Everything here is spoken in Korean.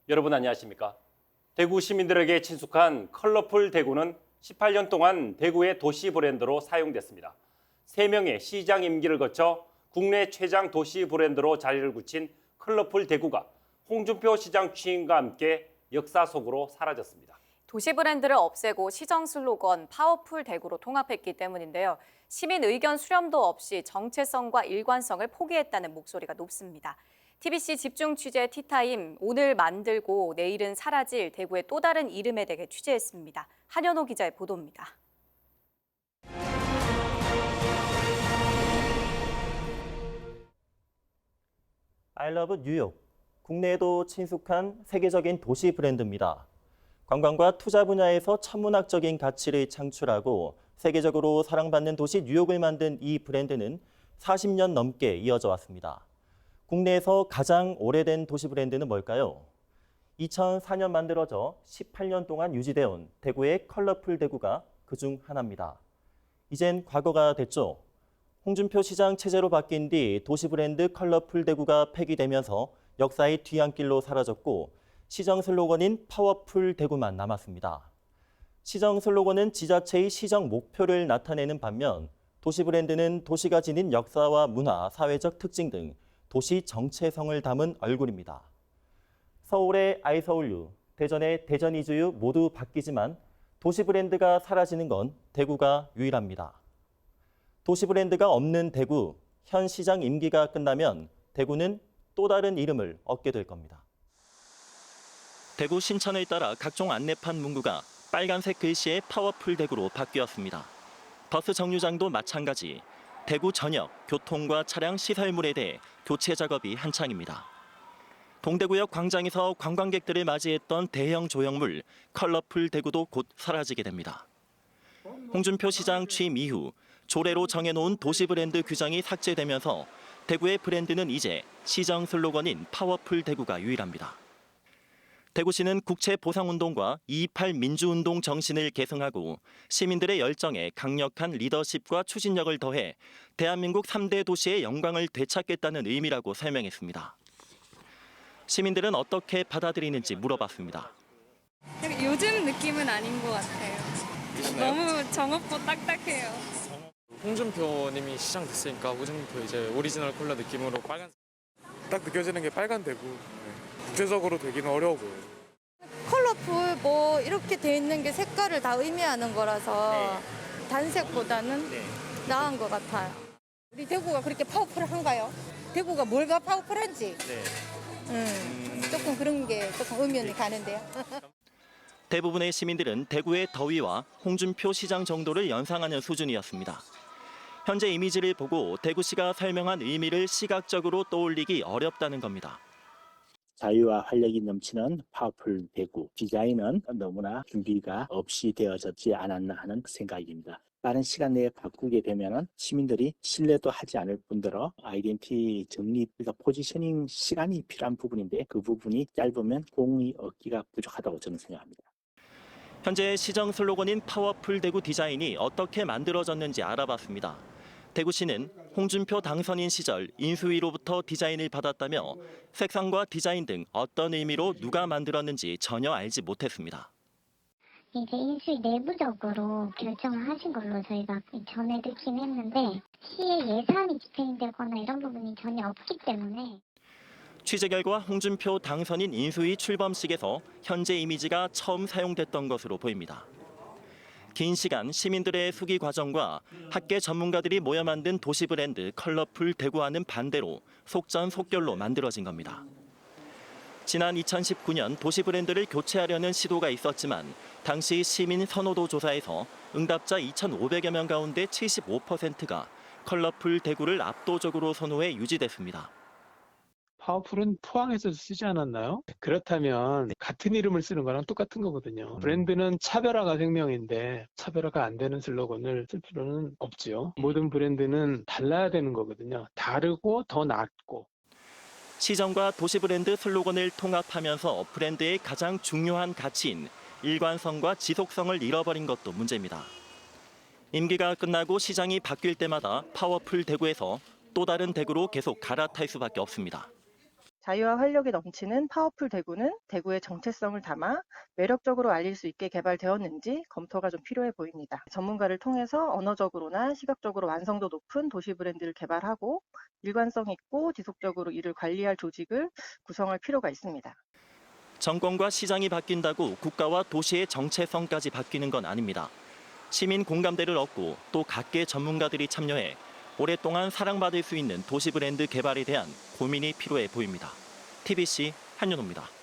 여러분 안녕하십니까? 대구 시민들에게 친숙한 컬러풀 대구는 18년 동안 대구의 도시 브랜드로 사용됐습니다. 3명의 시장 임기를 거쳐 국내 최장 도시 브랜드로 자리를 굳힌 컬러풀 대구가 홍준표 시장 취임과 함께 역사 속으로 사라졌습니다. 도시 브랜드를 없애고 시정 슬로건 파워풀 대구로 통합했기 때문인데요. 시민 의견 수렴도 없이 정체성과 일관성을 포기했다는 목소리가 높습니다. TBC 집중 취재 티타임, 오늘 만들고 내일은 사라질 대구의 또 다른 이름에 대해 취재했습니다. 한현호 기자의 보도입니다. I love 뉴욕. 국내에도 친숙한 세계적인 도시 브랜드입니다. 관광과 투자 분야에서 천문학적인 가치를 창출하고 세계적으로 사랑받는 도시 뉴욕을 만든 이 브랜드는 40년 넘게 이어져 왔습니다. 국내에서 가장 오래된 도시 브랜드는 뭘까요? 2004년 만들어져 18년 동안 유지되어 온 대구의 컬러풀 대구가 그중 하나입니다. 이젠 과거가 됐죠. 홍준표 시장 체제로 바뀐 뒤 도시 브랜드 컬러풀 대구가 폐기되면서 역사의 뒤안길로 사라졌고 시정 슬로건인 파워풀 대구만 남았습니다. 시정 슬로건은 지자체의 시정 목표를 나타내는 반면 도시 브랜드는 도시가 지닌 역사와 문화, 사회적 특징 등 도시 정체성을 담은 얼굴입니다. 서울의 아이서울유, 대전의 대전이주유 모두 바뀌지만 도시 브랜드가 사라지는 건 대구가 유일합니다. 도시 브랜드가 없는 대구, 현 시장 임기가 끝나면 대구는 또 다른 이름을 얻게 될 겁니다. 대구 신천을 따라 각종 안내판 문구가 빨간색 글씨의 파워풀 대구로 바뀌었습니다. 버스 정류장도 마찬가지. 대구 전역 교통과 차량 시설물에 대해 교체 작업이 한창입니다. 동대구역 광장에서 관광객들을 맞이했던 대형 조형물 컬러풀 대구도 곧 사라지게 됩니다. 홍준표 시장 취임 이후 조례로 정해놓은 도시 브랜드 규정이 삭제되면서 대구의 브랜드는 이제 시정 슬로건인 파워풀 대구가 유일합니다. 대구시는 국채보상운동과 228 민주운동 정신을 계승하고 시민들의 열정에 강력한 리더십과 추진력을 더해 대한민국 3대 도시의 영광을 되찾겠다는 의미라고 설명했습니다. 시민들은 어떻게 받아들이는지 물어봤습니다. 요즘 느낌은 아닌 것 같아요. 너무 정없고 딱딱해요. 홍준표님이 시장 됐으니까 홍준표 이제 오리지널 컬러 느낌으로 빨간. 딱 느껴지는 게 빨간 대구. 국제적으로 되기는 어려워 보여요. 컬러풀 뭐 이렇게 돼 있는 게 색깔을 다 의미하는 거라서 단색보다는 나은 것 같아요. 우리 대구가 그렇게 파워풀한가요? 대구가 뭘가 파워풀한지 조금 그런 게 조금 의문이 가는데요. 대부분의 시민들은 대구의 더위와 홍준표 시장 정도를 연상하는 수준이었습니다. 현재 이미지를 보고 대구시가 설명한 의미를 시각적으로 떠올리기 어렵다는 겁니다. 자유와 활력이 넘치는 파워풀 대구. 디자인은 너무나 준비가 없이 되어졌지 않았나 하는 생각입니다. 빠른 시간 내에 바꾸게 되면 시민들이 신뢰도 하지 않을 뿐더러 아이덴티티 정립, 그러니까 포지셔닝 시간이 필요한 부분인데 그 부분이 짧으면 공이 얻기가 부족하다고 저는 생각합니다. 현재 시정 슬로건인 파워풀 대구 디자인이 어떻게 만들어졌는지 알아봤습니다. 대구시는 홍준표 당선인 시절 인수위로부터 디자인을 받았다며 색상과 디자인 등 어떤 의미로 누가 만들었는지 전혀 알지 못했습니다. 이제 인수위 내부적으로 결정을 하신 걸로 저희가 전해 듣긴 했는데 시의 예산이 집행되거나 이런 부분이 전혀 없기 때문에 취재 결과 홍준표 당선인 인수위 출범식에서 현재 이미지가 처음 사용됐던 것으로 보입니다. 긴 시간 시민들의 수기 과정과 학계 전문가들이 모여 만든 도시 브랜드 컬러풀 대구와는 반대로 속전속결로 만들어진 겁니다. 지난 2019년 도시 브랜드를 교체하려는 시도가 있었지만 당시 시민 선호도 조사에서 응답자 2,500여 명 가운데 75%가 컬러풀 대구를 압도적으로 선호해 유지됐습니다. 파워풀은 포항에서 쓰지 않았나요? 그렇다면 같은 이름을 쓰는 거랑 똑같은 거거든요. 브랜드는 차별화가 생명인데 차별화가 안 되는 슬로건을 쓸 필요는 없지요. 모든 브랜드는 달라야 되는 거거든요. 다르고 더 낫고. 시정과 도시 브랜드 슬로건을 통합하면서 브랜드의 가장 중요한 가치인 일관성과 지속성을 잃어버린 것도 문제입니다. 임기가 끝나고 시장이 바뀔 때마다 파워풀 대구에서 또 다른 대구로 계속 갈아탈 수밖에 없습니다. 자유와 활력이 넘치는 파워풀 대구는 대구의 정체성을 담아 매력적으로 알릴 수 있게 개발되었는지 검토가 좀 필요해 보입니다. 전문가를 통해서 언어적으로나 시각적으로 완성도 높은 도시 브랜드를 개발하고 일관성 있고 지속적으로 이를 관리할 조직을 구성할 필요가 있습니다. 정권과 시장이 바뀐다고 국가와 도시의 정체성까지 바뀌는 건 아닙니다. 시민 공감대를 얻고 또 각계 전문가들이 참여해 오랫동안 사랑받을 수 있는 도시 브랜드 개발에 대한 고민이 필요해 보입니다. TBC 한윤호입니다.